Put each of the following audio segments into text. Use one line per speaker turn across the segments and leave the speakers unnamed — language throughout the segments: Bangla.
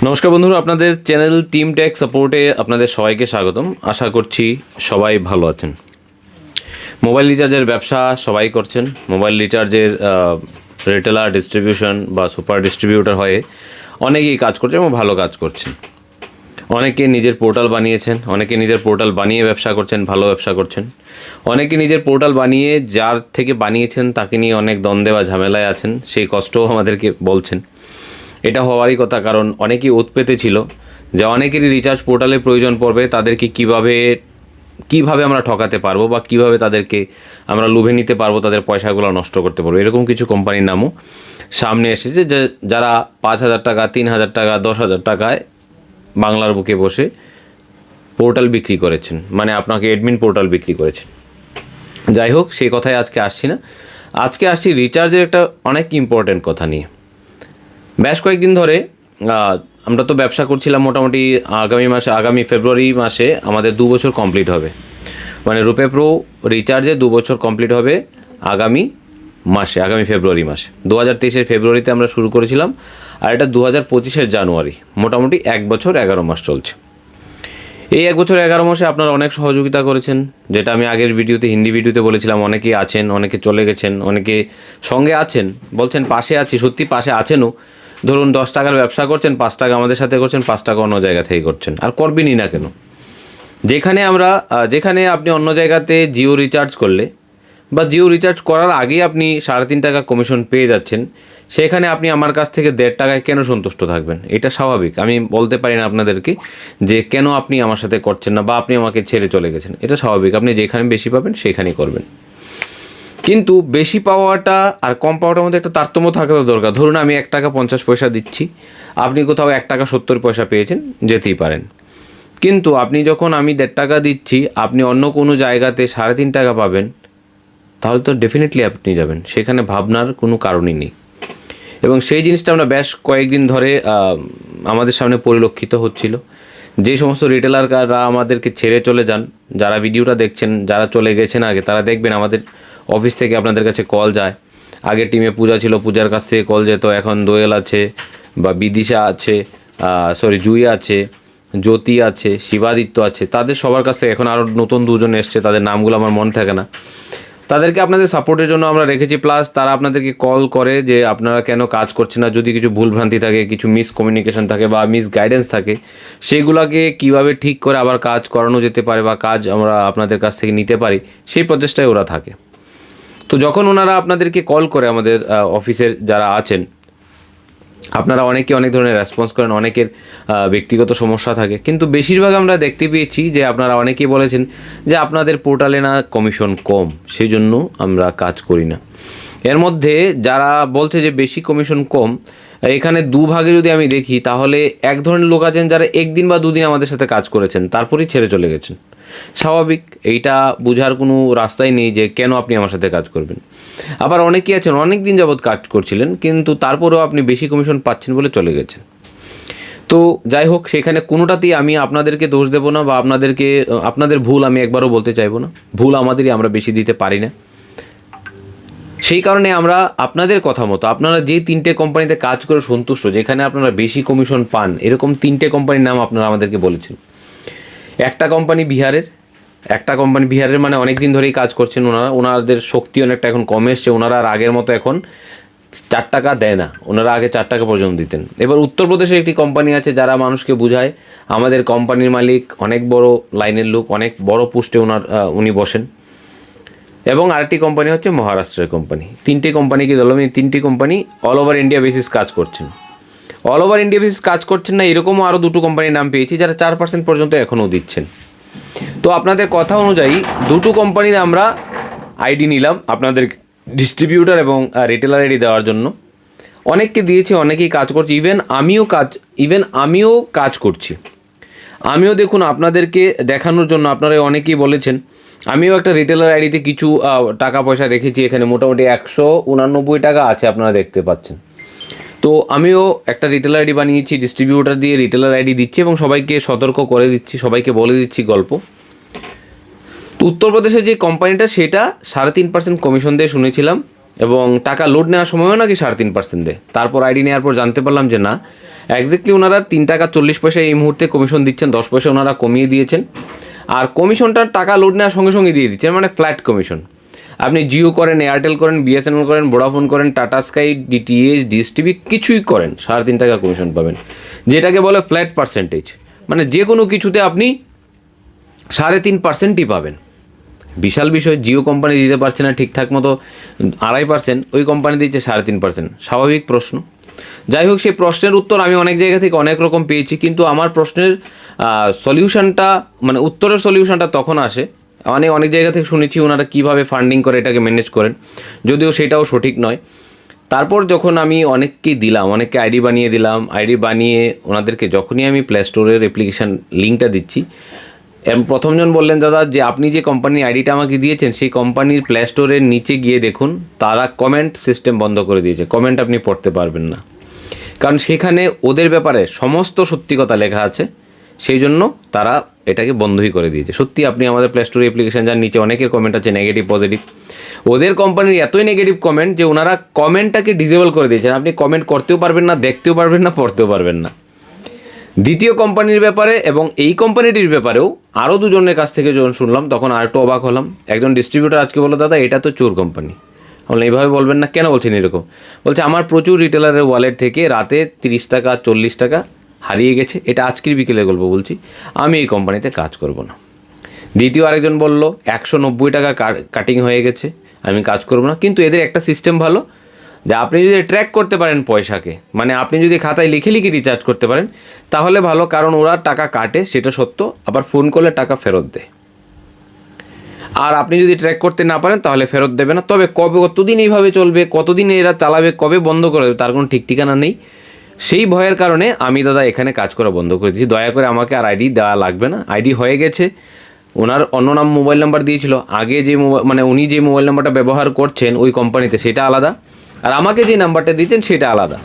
নমস্কার বন্ধুরা, আপনাদের চ্যানেল টিম টেক সাপোর্টে আপনাদের সবাইকে স্বাগতম। আশা করছি সবাই ভালো আছেন। মোবাইল রিচার্জের ব্যবসা সবাই করছেন। মোবাইল রিচার্জের রিটেলার, ডিস্ট্রিবিউশন বা সুপার ডিস্ট্রিবিউটর হয়ে অনেকেই কাজ করছেন এবং ভালো কাজ করছেন। অনেকে নিজের পোর্টাল বানিয়েছেন, অনেকে নিজের পোর্টাল বানিয়ে ব্যবসা করছেন, ভালো ব্যবসা করছেন। অনেকে নিজের পোর্টাল বানিয়ে যার থেকে বানিয়েছেন তাকে নিয়ে অনেক দ্বন্দ্বে বা ঝামেলায় আছেন, সেই কষ্টও আমাদেরকে বলছেন। এটা হওয়ারই কথা, কারণ অনেকেই উৎপেতে ছিল যে অনেকেরই রিচার্জ পোর্টালের প্রয়োজন পড়বে, তাদেরকে কিভাবে আমরা ঠকাতে পারবো বা কিভাবে তাদেরকে আমরা লুভে নিতে পারবো, তাদের পয়সাগুলো নষ্ট করতে পারবো। এরকম কিছু কোম্পানির নামও সামনে এসেছে যে যারা 5,000 টাকা, 3,000 টাকা, 10,000 টাকায় বাংলার বুকে বসে পোর্টাল বিক্রি করেছেন, মানে আপনাকে অ্যাডমিন পোর্টাল বিক্রি করেছেন। যাই হোক, সেই কথায় আজকে আসছি না। আজকে আসছি রিচার্জের একটা অনেক ইম্পর্ট্যান্ট কথা নিয়ে। বেশ কয়েকদিন ধরে আমরা তো ব্যবসা করছিলাম। মোটামুটি আগামী ফেব্রুয়ারি মাসে আমাদের 2 বছর কমপ্লিট হবে, মানে রুপে প্রো রিচার্জে 2 বছর কমপ্লিট হবে আগামী ফেব্রুয়ারি মাসে। 2023-এর ফেব্রুয়ারিতে আমরা শুরু করেছিলাম, আর এটা 2025-এর জানুয়ারি। মোটামুটি 1 বছর 11 মাস চলছে। এই 1 বছর 11 মাসে আপনারা অনেক সহযোগিতা করেছেন, যেটা আমি আগের ভিডিওতে, হিন্দি ভিডিওতে বলেছিলাম। অনেকেই আছেন, অনেকে চলে গেছেন, অনেকে সঙ্গে আছেন, বলছেন পাশে আছি। সত্যি পাশে আছেনও। ধরুন 10 টাকার ব্যবসা করছেন, 5 টাকা আমাদের সাথে করছেন, 5 টাকা অন্য জায়গা থেকে করছেন, আর করবেনই না কেন। যেখানে আপনি অন্য জায়গাতে জিও রিচার্জ করলে বা জিও রিচার্জ করার আগেই আপনি 3.5 টাকা কমিশন পেয়ে যাচ্ছেন, সেখানে আপনি আমার কাছ থেকে 1.5 টাকায় কেন সন্তুষ্ট থাকবেন? এটা স্বাভাবিক। আমি বলতে পারি না আপনাদেরকে যে কেন আপনি আমার সাথে করছেন না বা আপনি আমাকে ছেড়ে চলে গেছেন। এটা স্বাভাবিক। আপনি যেখানে বেশি পাবেন সেখানেই করবেন। কিন্তু বেশি পাওয়াটা আর কম পাওয়াটার মধ্যে একটা তারতম্য থাকা দরকার। ধরুন আমি 1 টাকা 50 পয়সা দিচ্ছি, আপনি কোথাও 1 টাকা 70 পয়সা পেয়েছেন, যেতেই পারেন। কিন্তু আপনি যখন আমি 1.5 টাকা দিচ্ছি, আপনি অন্য কোনো জায়গাতে 3.5 টাকা পাবেন, তাহলে তো ডেফিনেটলি আপনি যাবেন। সেখানে ভাবনার কোনো কারণই নেই। এবং সেই জিনিসটা আমরা বেশ কয়েকদিন ধরে আমাদের সামনে পরিলক্ষিত হচ্ছিল। যে সমস্ত রিটেলাররা আমাদেরকে ছেড়ে চলে যান, যারা ভিডিওটা দেখছেন, যারা চলে গেছেন আগে, তারা দেখবেন আমাদের অফিস থেকে আপনাদের কাছে কল যায়। আগে টিমে পূজা ছিল, পূজার কাছ থেকে কল যেত। এখন দোয়েল আছে বা বিদিশা আছে, জুই আছে, জ্যোতি আছে, শিবাদিত্য আছে। তাদের সবার কাছে এখন আরও নতুন 2জন এসছে, তাদের নামগুলো আমার মনে থাকে না। তাদেরকে আপনাদের সাপোর্টের জন্য আমরা রেখেছি। প্লাস তারা আপনাদেরকে কল করে যে আপনারা কেন কাজ করছেন না, যদি কিছু ভুলভ্রান্তি থাকে, কিছু মিসকমিউনিকেশন থাকে বা গাইডেন্স থাকে, সেগুলোকে কিভাবে ঠিক করে আবার কাজ করানো যেতে পারে বা কাজ আমরা আপনাদের কাছ থেকে নিতে পারি, সেই প্রচেষ্টায় ওরা থাকে। তো যখন ওনারা আপনাদেরকে কল করে, আমাদের অফিসের যারা আছেন, আপনারা অনেকে অনেক ধরনের রেসপন্স করেন, অনেকের ব্যক্তিগত সমস্যা থাকে। কিন্তু বেশিরভাগ আমরা দেখতে পেয়েছি যে আপনারা অনেকেই বলেছেন যে আপনাদের পোর্টালে না কমিশন কম, সেই জন্য আমরা কাজ করি না। এর মধ্যে যারা বলছে যে বেশি কমিশন কম, এখানে দুভাগে যদি আমি দেখি, তাহলে এক ধরনের লোক আছেন যারা 1 দিন বা 2 দিন আমাদের সাথে কাজ করেছেন, তারপরেই ছেড়ে চলে গেছেন। স্বাভাবিক, এইটা বোঝার কোনো রাস্তাই নেই যে কেন আপনি আমার সাথে কাজ করবেন। আবার অনেকেই আছেন অনেক দিন যাবৎ কাজ করছিলেন, কিন্তু তারপরেও আপনি বেশি কমিশন পাচ্ছেন বলে চলে গেছেন। তো যাই হোক, সেখানে কোনোটাতেই আমি আপনাদেরকে দোষ দেবো না বা আপনাদের ভুল আমি একবারও বলতে চাইবো না। ভুল আমাদেরই, আমরা বেশি দিতে পারি না। সেই কারণে আমরা আপনাদের কথা মতো, আপনারা যে 3টে কোম্পানিতে কাজ করে সন্তুষ্ট, যেখানে আপনারা বেশি কমিশন পান, এরকম 3টে কোম্পানির নাম আপনারা আমাদেরকে বলেছেন। একটা কোম্পানি বিহারের, মানে অনেক দিন ধরেই কাজ করছেন ওনাদের শক্তি অনেকটা এখন কমে এসছে। ওনারা আর আগের মতো এখন 4 টাকা দেয় না, ওনারা আগে 4 টাকা পর্যন্ত দিতেন। এবার উত্তরপ্রদেশে একটি কোম্পানি আছে যারা মানুষকে বুঝায়। আমাদের কোম্পানির মালিক অনেক বড় লাইনের লোক, অনেক বড় পোস্টে উনি বসেন। এবং আরেকটি কোম্পানি হচ্ছে মহারাষ্ট্রের কোম্পানি। 3টে কোম্পানিকে ধরলাম। এই 3টি company all over India basis কাজ করছেন। অল ওভার ইন্ডিয়া বেসিস কাজ করছেন না, এরকমও আরও 2টো কোম্পানির নাম পেয়েছি যারা 4% পর্যন্ত এখনও দিচ্ছেন। তো আপনাদের কথা অনুযায়ী 2টো কোম্পানির আমরা আইডি নিলাম আপনাদের ডিস্ট্রিবিউটার এবং রিটেলার আইডি দেওয়ার জন্য। অনেককে দিয়েছি, অনেকেই কাজ করছে। ইভেন আমিও কাজ করছি। আমিও দেখুন আপনাদেরকে দেখানোর জন্য, আপনারা অনেকেই বলেছেন, আমিও একটা রিটেলার আইডিতে কিছু টাকা পয়সা রেখেছি। এখানে মোটামুটি 189 টাকা আছে, আপনারা দেখতে পাচ্ছেন। তো আমিও একটা রিটেলার আইডি বানিয়েছি, ডিস্ট্রিবিউটার দিয়ে রিটেলার আইডি দিচ্ছি এবং সবাইকে সতর্ক করে দিচ্ছি, সবাইকে বলে দিচ্ছি গল্প। তো উত্তরপ্রদেশের যে কোম্পানিটা, সেটা 3.5% কমিশন দিয়ে শুনেছিলাম, এবং টাকা লোড নেওয়ার সময়ও নাকি 3.5% দেয়। তারপর আইডি নেওয়ার পর জানতে পারলাম যে না, এক্স্যাক্টলি ওনারা 3 টাকা 40 পয়সা এই মুহূর্তে কমিশন দিচ্ছেন, 10 পয়সা ওনারা কমিয়ে দিয়েছেন। আর কমিশনটার টাকা লোড নেওয়ার সঙ্গে সঙ্গে দিয়ে দিচ্ছেন, মানে ফ্ল্যাট কমিশন। আপনি জিও করেন, এয়ারটেল করেন, বিএসএনএল করেন, ভোডাফোন করেন, tata sky, DTH, dish TV কিছুই করেন, 3.5 টাকা কমিশন পাবেন, যেটাকে বলে ফ্ল্যাট পার্সেন্টেজ। মানে যে কোনো কিছুতে আপনি 3.5%ই পাবেন। বিশাল বিষয়। জিও কোম্পানি দিতে পারছে না ঠিকঠাক মতো 2.5%, ওই কোম্পানি দিচ্ছে 3.5%। স্বাভাবিক প্রশ্ন। যাই হোক, সেই প্রশ্নের উত্তর আমি অনেক জায়গা থেকে অনেক রকম পেয়েছি, কিন্তু আমার প্রশ্নের সলিউশনটা, মানে উত্তরের সলিউশনটা তখন আসে, মানে অনেক জায়গা থেকে শুনেছি ওনারা কীভাবে ফান্ডিং করে এটাকে ম্যানেজ করেন, যদিও সেটাও সঠিক নয়। তারপর যখন আমি অনেককেই দিলাম, অনেককে আইডি বানিয়ে দিলাম, আইডি বানিয়ে ওনাদেরকে যখনই আমি প্লে স্টোরের অ্যাপ্লিকেশান লিঙ্কটা দিচ্ছি, প্রথমজন বললেন, দাদা যে আপনি যে কোম্পানির আইডিটা আমাকে দিয়েছেন সেই কোম্পানির প্লে স্টোরের নিচে গিয়ে দেখুন, তারা কমেন্ট সিস্টেম বন্ধ করে দিয়েছে, কমেন্ট আপনি পড়তে পারবেন না, কারণ সেখানে ওদের ব্যাপারে সমস্ত সত্যি কথা লেখা আছে, সেই জন্য তারা এটাকে বন্ধই করে দিয়েছে। সত্যি আপনি আমাদের প্লে স্টোরে অ্যাপ্লিকেশান যান, নিচে অনেকের কমেন্ট আছে নেগেটিভ পজিটিভ। ওদের কোম্পানির এতই নেগেটিভ কমেন্ট যে ওনারা কমেন্টটাকে ডিসেবল করে দিয়েছেন, আপনি কমেন্ট করতেও পারবেন না, দেখতেও পারবেন না, পড়তেও পারবেন না। দ্বিতীয় কোম্পানির ব্যাপারে এবং এই কোম্পানিটির ব্যাপারেও আরও দুজনের কাছ থেকে যখন শুনলাম তখন আর একটু অবাক হলাম। একজন ডিস্ট্রিবিউটার আজকে বললো, দাদা এটা তো চোর কোম্পানি। বললাম, এইভাবে বলবেন না, কেন বলছেন এরকম? বলছে, আমার প্রচুর রিটেলারের ওয়ালেট থেকে রাতে 30 টাকা 40 টাকা হারিয়ে গেছে, এটা আজকের বিকেলে গল্প বলছি, আমি এই কোম্পানিতে কাজ করব না। দ্বিতীয় আরেকজন বলল 190 টাকা কাটিং হয়ে গেছে, আমি কাজ করব না। কিন্তু এদের একটা সিস্টেম ভালো, যে আপনি যদি ট্র্যাক করতে পারেন পয়সাকে, মানে আপনি যদি খাতায় লিখে লিখে রিচার্জ করতে পারেন তাহলে ভালো, কারণ ওরা টাকা কাটে সেটা সত্য, আবার ফোন করলে টাকা ফেরত দেয়। আর আপনি যদি ট্র্যাক করতে না পারেন তাহলে ফেরত দেবে না। তবে কতদিন এইভাবে চলবে, কতদিন এরা চালাবে, কবে বন্ধ করে দেবে তার কোনো ঠিক ঠিকানা নেই। সেই ভয়ের কারণে আমি দাদা এখানে কাজ করা বন্ধ করে দিয়েছি। দয়া করে আমাকে আর আইডি দেওয়া লাগবে না, আইডি হয়ে গেছে। ওনার অন্য নাম মোবাইল নাম্বার দিয়েছিল, আগে যে মানে উনি যে মোবাইল নাম্বারটা ব্যবহার করছেন ওই কোম্পানিতে সেটা আলাদা, আর আমাকে যে নাম্বারটা দিয়েছেন সেটা আলাদা।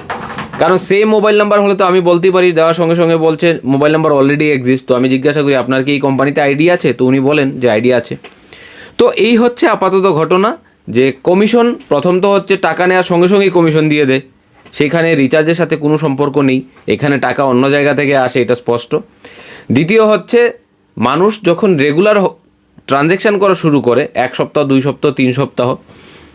কারণ সেম মোবাইল নাম্বার হলে তো আমি বলতেই পারি, দেওয়ার সঙ্গে সঙ্গে বলছে মোবাইল নাম্বার অলরেডি এক্সিস্ট। তো আমি জিজ্ঞাসা করি, আপনার কি এই কোম্পানিতে আইডি আছে? তো উনি বলেন যে আইডি আছে। তো এই হচ্ছে আপাতত ঘটনা, যে কমিশন প্রথম তো হচ্ছে টাকা নেওয়ার সঙ্গে সঙ্গেই কমিশন দিয়ে দেয়, সেখানে রিচার্জের সাথে কোনো সম্পর্ক নেই, এখানে টাকা অন্য জায়গা থেকে আসে, এটা স্পষ্ট। দ্বিতীয় হচ্ছে, মানুষ যখন রেগুলার ট্রানজ্যাকশান করা শুরু করে 1 সপ্তাহ 2 সপ্তাহ 3 সপ্তাহ,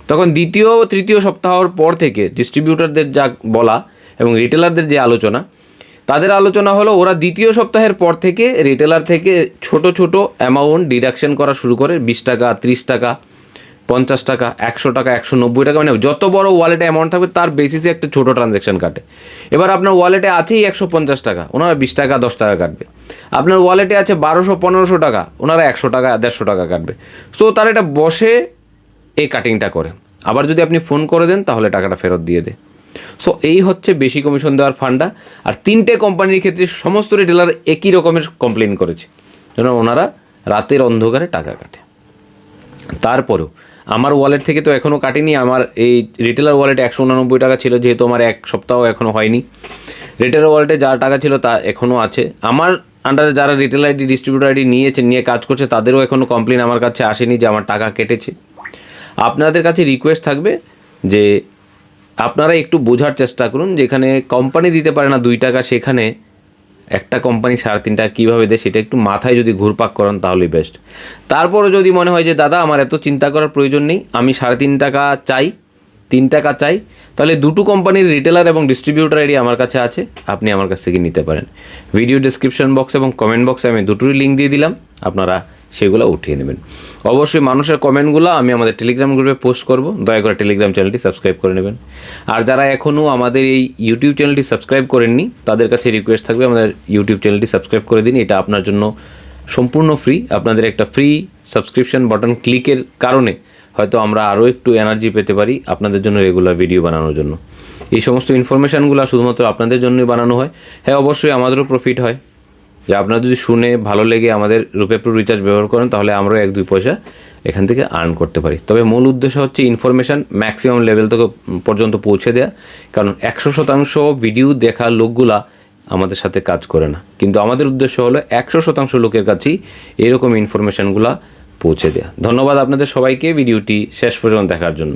তখন দ্বিতীয় তৃতীয় সপ্তাহর পর থেকে ডিস্ট্রিবিউটারদের যা বলা এবং রিটেলারদের যে আলোচনা, তাদের আলোচনা হলো ওরা দ্বিতীয় সপ্তাহের পর থেকে রিটেলার থেকে ছোট ছোট অ্যামাউন্ট ডিডাকশন করা শুরু করে, 20 টাকা 30 টাকা 50 টাকা 100 টাকা 190 টাকা, মানে যত বড় ওয়ালেটে অ্যামাউন্ট থাকবে তার বেসিসে একটা ছোটো ট্রানজ্যাকশন কাটে। এবার আপনার ওয়ালেটে আছেই 150 টাকা, ওনারা 20 টাকা 10 টাকা কাটবে। আপনার ওয়ালেটে আছে 1200-1500 টাকা, ওনারা 100 টাকা 150 টাকা কাটবে। সো তারা এটা বসে এই কাটিংটা করে, আবার যদি আপনি ফোন করে দেন তাহলে টাকাটা ফেরত দিয়ে দেয়। সো এই হচ্ছে বেশি কমিশন দেওয়ার ফান্ডা। আর 3টে কোম্পানির ক্ষেত্রে সমস্ত রিটেলার একই রকমের কমপ্লেন করেছে, যেন ওনারা রাতের অন্ধকারে টাকা কাটে। তারপরেও আমার ওয়ালেট থেকে তো এখনও কাটেনি, আমার এই রিটেলার ওয়ালেটে 189 টাকা ছিল, যেহেতু আমার 1 সপ্তাহ এখনও হয়নি। রিটেলার ওয়ালেটে যা টাকা ছিল তা এখনও আছে। আমার আন্ডারে যারা রিটেল আইডি ডিস্ট্রিবিউটার আইডি নিয়ে কাজ করছে তাদেরও এখনও কমপ্লেন আমার কাছে আসেনি যে আমার টাকা কেটেছে। আপনাদের কাছে রিকোয়েস্ট থাকবে যে আপনারা একটু বোঝার চেষ্টা করুন, যেখানে কোম্পানি দিতে পারে না 2 টাকা, সেখানে একটা কোম্পানি 3.5 টাকা কীভাবে দেয় সেটা একটু মাথায় যদি ঘুরপাক করেন তাহলেই বেস্ট। তারপরও যদি মনে হয় যে দাদা আমার এত চিন্তা করার প্রয়োজন নেই, আমি 3.5 টাকা চাই, 3 টাকা চাই, তাহলে দুটো কোম্পানির রিটেলার এবং ডিস্ট্রিবিউটার আইডি আমার কাছে আছে, আপনি আমার কাছ থেকে নিতে পারেন। ভিডিও ডেসক্রিপশন বক্স এবং কমেন্ট বক্সে আমি দুটোরই লিঙ্ক দিয়ে দিলাম, আপনারা সেগুলো উঠিয়ে নেবেন। অবশ্যই মানুষের কমেন্টগুলো আমি আমাদের টেলিগ্রাম গ্রুপে পোস্ট করব, দয়া করে টেলিগ্রাম চ্যানেলটি সাবস্ক্রাইব করে নেবেন। আর যারা এখনও আমাদের এই ইউটিউব চ্যানেলটি সাবস্ক্রাইব করেননি তাদের কাছে রিকোয়েস্ট থাকবে আমাদের ইউটিউব চ্যানেলটি সাবস্ক্রাইব করে দিন, এটা আপনার জন্য সম্পূর্ণ ফ্রি। আপনাদের একটা ফ্রি সাবস্ক্রিপশন বাটন ক্লিকের কারণে হয়তো আমরা আরও একটু এনার্জি পেতে পারি আপনাদের জন্য রেগুলার ভিডিও বানানোর জন্য। এই সমস্ত ইনফরমেশানগুলো শুধুমাত্র আপনাদের জন্যই বানানো হয়। হ্যাঁ, অবশ্যই আমাদেরও প্রফিট হয়, যে আপনারা যদি শুনে ভালো লেগে আমাদের রুপে প্রো রিচার্জ ব্যবহার করেন তাহলে আমরাও 1-2 পয়সা এখান থেকে আর্ন করতে পারি। তবে মূল উদ্দেশ্য হচ্ছে ইনফরমেশান ম্যাক্সিমাম লেভেল থেকে পর্যন্ত পৌঁছে দেওয়া, কারণ 100% ভিডিও দেখা লোকগুলা আমাদের সাথে কাজ করে না, কিন্তু আমাদের উদ্দেশ্য হলো 100% লোকের কাছেই এরকম ইনফরমেশানগুলো পৌঁছে দেওয়া। ধন্যবাদ আপনাদের সবাইকে ভিডিওটি শেষ পর্যন্ত দেখার জন্য।